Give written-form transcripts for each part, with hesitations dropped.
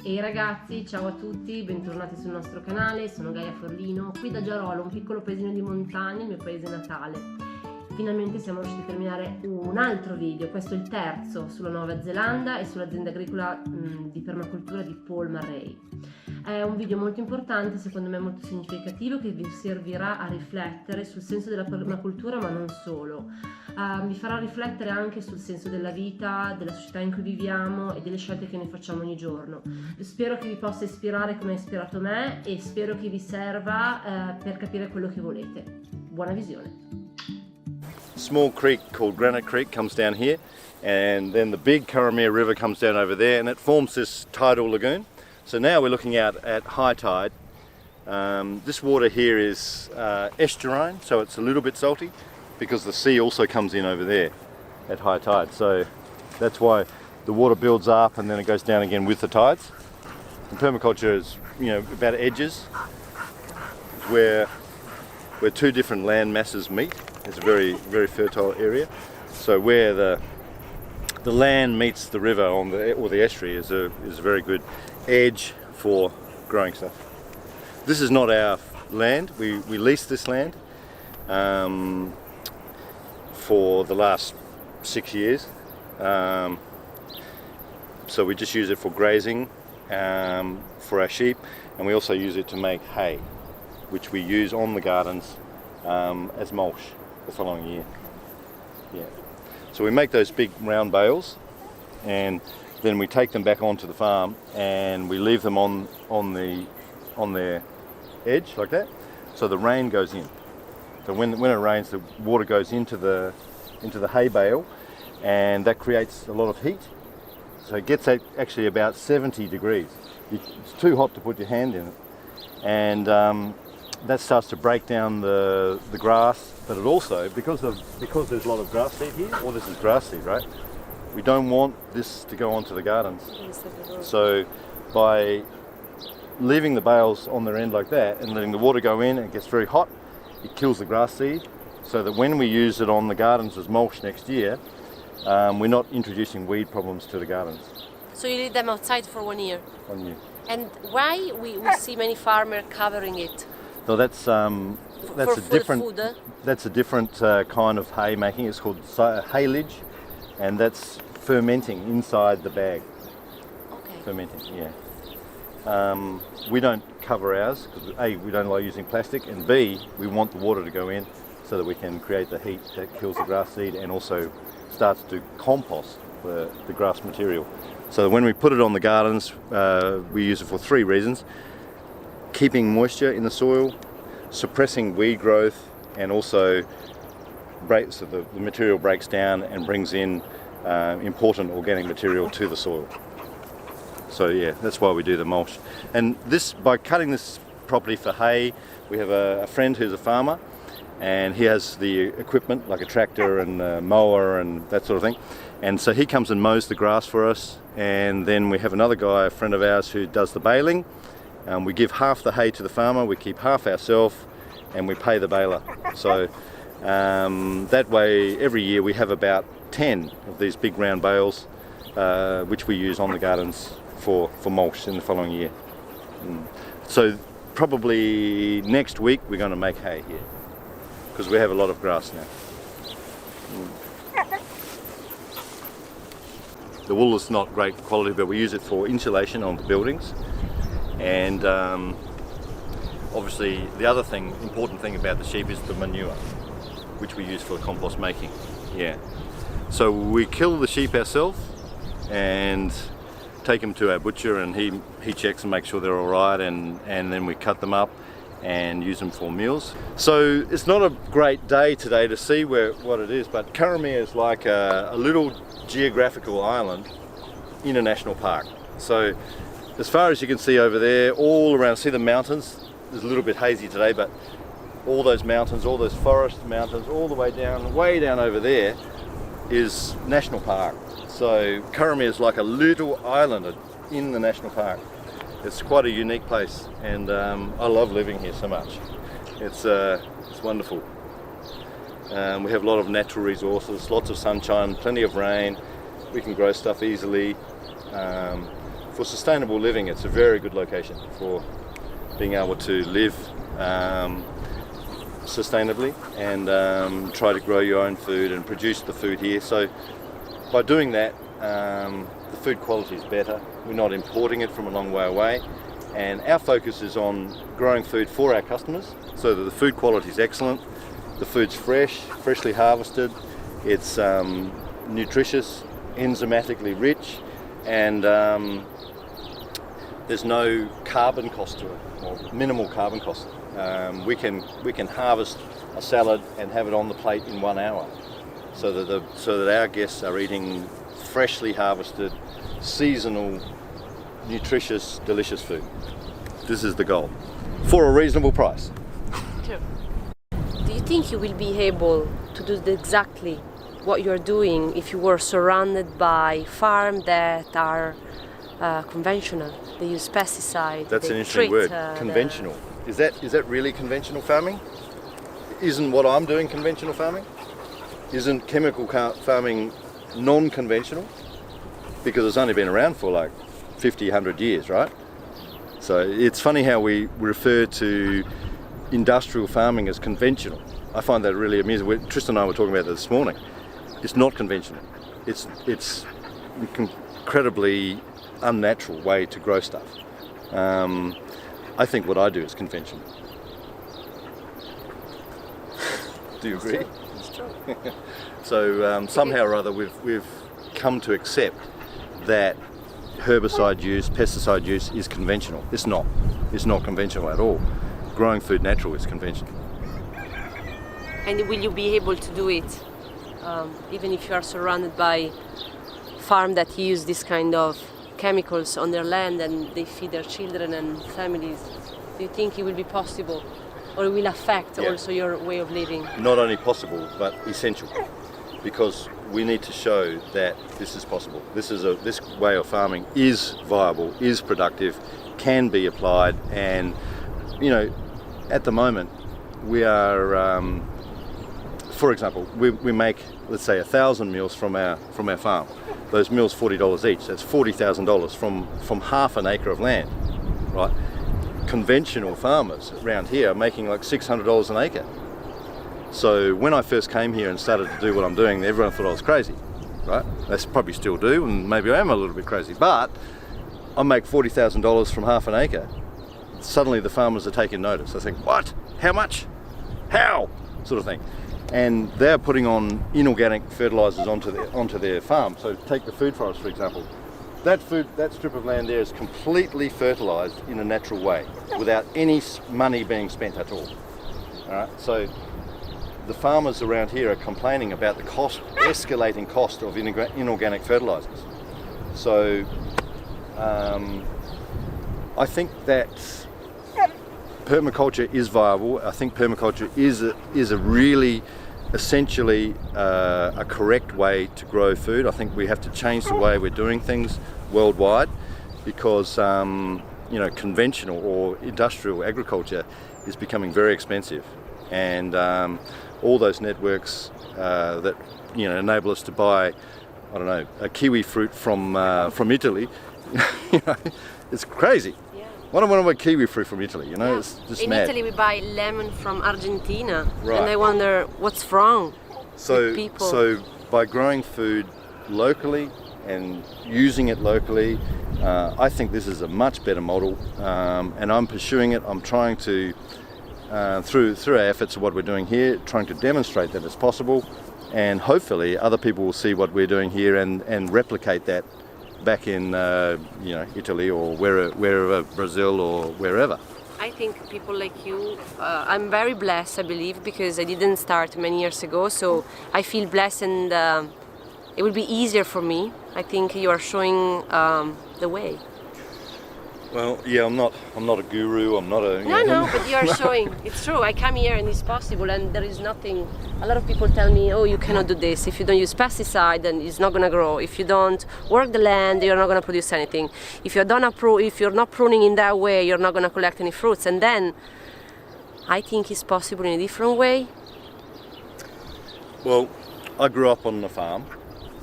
Ehi ragazzi, ciao a tutti, bentornati sul nostro canale, sono Gaia Forlino, qui da Giarolo, un piccolo paesino di montagna, il mio paese natale. Finalmente siamo riusciti a terminare un altro video, questo è il terzo, sulla Nuova Zelanda e sull'azienda agricola di permacultura di Paul Murray. È un video molto importante, secondo me molto significativo, che vi servirà a riflettere sul senso della permacultura, ma non solo. Vi farà riflettere anche sul senso della vita, della società in cui viviamo e delle scelte che noi facciamo ogni giorno. Spero che vi possa ispirare come ha ispirato me e spero che vi serva per capire quello che volete. Buona visione! Small creek called Granite Creek comes down here, and then the big Curramere River comes down over there, and it forms this tidal lagoon. So now we're looking out at high tide. This water here is estuarine, so it's a little bit salty because the sea also comes in over there at high tide. So that's why the water builds up and then it goes down again with the tides. And permaculture is, about edges, where two different land masses meet. It's a very, very fertile area. So where the land meets the river or the estuary is a very good edge for growing stuff. This is not our land. We lease this land for the last 6 years. So we just use it for grazing for our sheep, and we also use it to make hay, which we use on the gardens as mulch the following year. Yeah. So we make those big round bales, and then we take them back onto the farm and we leave them on their edge like that, so the rain goes in. So when it rains, the water goes into the hay bale, and that creates a lot of heat. So it gets actually about 70 degrees. It's too hot to put your hand in it, and that starts to break down the grass. But it also, because there's a lot of grass seed here, or this is grass seed, right? We don't want this to go onto the gardens. So by leaving the bales on their end like that and letting the water go in, it gets very hot, it kills the grass seed, so that when we use it on the gardens as mulch next year, we're not introducing weed problems to the gardens. So you leave them outside for 1 year? 1 year. And why we see many farmers covering it? So that's a different food? That's a different kind of hay making. It's called haylage, and that's fermenting inside the bag. Okay. Fermenting, yeah. We don't cover ours because A, we don't like using plastic, and B, we want the water to go in so that we can create the heat that kills the grass seed and also starts to compost the grass material. So when we put it on the gardens, we use it for 3 reasons: keeping moisture in the soil, suppressing weed growth, and also so the material breaks down and brings in important organic material to the soil. So yeah, that's why we do the mulch. And by cutting this property for hay, we have a friend who's a farmer, and he has the equipment like a tractor and a mower and that sort of thing. And so he comes and mows the grass for us, and then we have another guy, a friend of ours, who does the baling. We give half the hay to the farmer, we keep half ourselves, and we pay the baler. So that way, every year we have about 10 of these big round bales, which we use on the gardens for mulch in the following year. So probably next week we're going to make hay here, because we have a lot of grass now. The wool is not great quality, but we use it for insulation on the buildings. And obviously the other important thing about the sheep is the manure, which we use for compost making. Yeah. So we kill the sheep ourselves and take them to our butcher, and he checks and makes sure they're all right, and then we cut them up and use them for meals. So it's not a great day today to see what it is, but Curramere is like a little geographical island in a national park. So as far as you can see over there, all around, see the mountains. It's a little bit hazy today, but all those mountains, all those forest mountains, all the way down over there is national park. So Curramere is like a little island in the national park. It's quite a unique place, and I love living here so much. It's wonderful. We have a lot of natural resources, lots of sunshine, plenty of rain. We can grow stuff easily. for sustainable living, it's a very good location for being able to live sustainably and try to grow your own food and produce the food here. So by doing that, the food quality is better. We're not importing it from a long way away, and our focus is on growing food for our customers so that the food quality is excellent, the food's fresh, freshly harvested, it's nutritious, enzymatically rich, and there's no carbon cost to it, or minimal carbon cost. We can harvest a salad and have it on the plate in 1 hour, so that our guests are eating freshly harvested, seasonal, nutritious, delicious food. This is the goal, for a reasonable price. Sure. Do you think you will be able to do exactly what you're doing if you were surrounded by farms that are conventional? They use pesticides. That's an interesting word. Conventional. Is that really conventional farming? Isn't what I'm doing conventional farming? Isn't chemical farming non-conventional? Because it's only been around for like 50, 100 years, right? So it's funny how we refer to industrial farming as conventional. I find that really amusing. Tristan and I were talking about this morning. It's not conventional. It's incredibly unnatural way to grow stuff. I think what I do is conventional. Do you agree? It's true. So somehow or other we've come to accept that herbicide use, pesticide use is conventional. It's not. It's not conventional at all. Growing food natural is conventional. And will you be able to do it even if you are surrounded by farms that use this kind of chemicals on their land and they feed their children and families? Do you think it will be possible, or it will affect also your way of living? Not only possible, but essential, because we need to show that this is possible. This way of farming is viable, is productive, can be applied, and at the moment we are, for example, we make, let's say, 1,000 meals from our farm. Those meals $40 each. That's $40,000 from half an acre of land, right? Conventional farmers around here are making like $600 an acre. So when I first came here and started to do what I'm doing, everyone thought I was crazy, right? They probably still do, and maybe I am a little bit crazy, but I make $40,000 from half an acre. Suddenly the farmers are taking notice. They think, what? How much? How? Sort of thing. And they're putting on inorganic fertilizers onto their farm. So take the food forest, for example. That strip of land there is completely fertilized in a natural way, without any money being spent at all. All right. So the farmers around here are complaining about the escalating cost of inorganic fertilizers. So I think that permaculture is viable. I think permaculture is a really essentially a correct way to grow food. I think we have to change the way we're doing things worldwide, because conventional or industrial agriculture is becoming very expensive, and all those networks that enable us to buy, I don't know, a kiwi fruit from Italy, it's crazy. Why don't I buy kiwi fruit from Italy? It's just mad. In Italy we buy lemon from Argentina, right. And I wonder what's wrong with people. So by growing food locally and using it locally, I think this is a much better model, and I'm pursuing it. I'm trying to, through our efforts of what we're doing here, trying to demonstrate that it's possible, and hopefully other people will see what we're doing here and replicate that back in Italy or wherever, Brazil or wherever. I think people like you, I'm very blessed, I believe, because I didn't start many years ago, so I feel blessed, and it will be easier for me. I think you are showing the way. Well, yeah, I'm not a guru. I'm not a. No, but you are showing. It's true. I come here and it's possible, and there is nothing. A lot of people tell me, "Oh, you cannot do this. If you don't use pesticide, then it's not gonna grow. If you don't work the land, you're not gonna produce anything. If you're not pruning in that way, you're not gonna collect any fruits." And then, I think it's possible in a different way. Well, I grew up on a farm,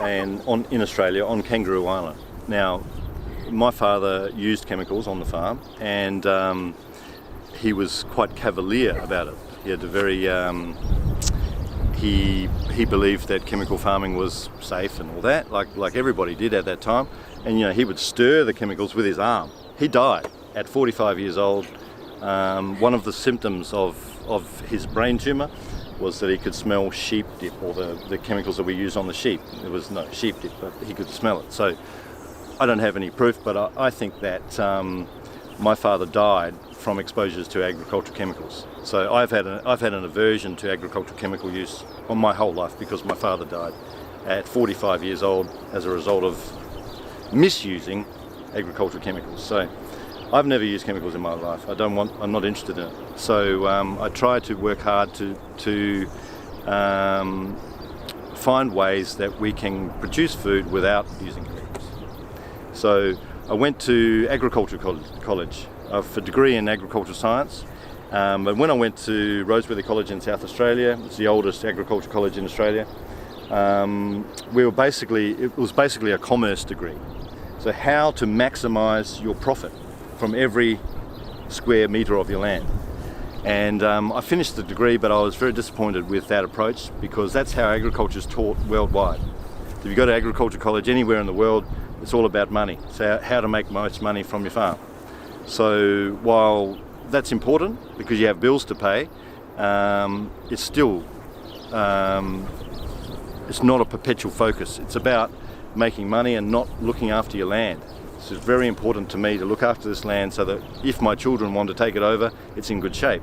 and in Australia, on Kangaroo Island. Now, my father used chemicals on the farm, and he was quite cavalier about it. He had a very he believed that chemical farming was safe and all that, like everybody did at that time. And he would stir the chemicals with his arm. He died at 45 years old. One of the symptoms of his brain tumour was that he could smell sheep dip, or the chemicals that we use on the sheep. There was no sheep dip, but he could smell it. So I don't have any proof, but I think that my father died from exposures to agricultural chemicals. So I've had an aversion to agricultural chemical use on my whole life because my father died at 45 years old as a result of misusing agricultural chemicals. So I've never used chemicals in my life. I'm not interested in it. So I try to work hard to find ways that we can produce food without using chemicals. So I went to agricultural college for a degree in agricultural science. But when I went to Roseworthy College in South Australia, it's the oldest agricultural college in Australia, it was basically a commerce degree. So how to maximise your profit from every square metre of your land. And I finished the degree, but I was very disappointed with that approach because that's how agriculture is taught worldwide. If you go to agriculture college anywhere in the world, it's all about money. So how to make most money from your farm. So while that's important because you have bills to pay, it's still it's not a perpetual focus. It's about making money and not looking after your land. So it's very important to me to look after this land so that if my children want to take it over, it's in good shape.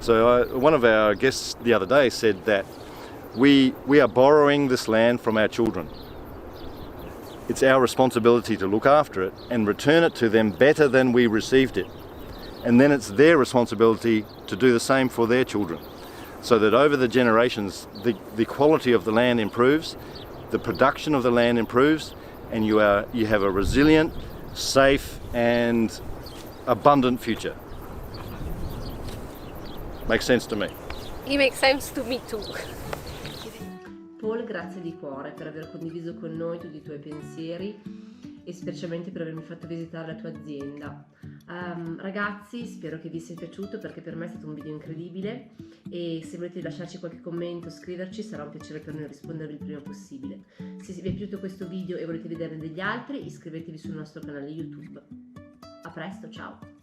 So one of our guests the other day said that we are borrowing this land from our children. It's our responsibility to look after it and return it to them better than we received it. And then it's their responsibility to do the same for their children. So that over the generations, the quality of the land improves, the production of the land improves, and you have a resilient, safe and abundant future. Makes sense to me. It makes sense to me too. Paul, grazie di cuore per aver condiviso con noi tutti i tuoi pensieri e specialmente per avermi fatto visitare la tua azienda. Ragazzi, spero che vi sia piaciuto perché per me è stato un video incredibile e se volete lasciarci qualche commento, scriverci, sarà un piacere per noi rispondervi il prima possibile. Se vi è piaciuto questo video e volete vederne degli altri, iscrivetevi sul nostro canale YouTube. A presto, ciao!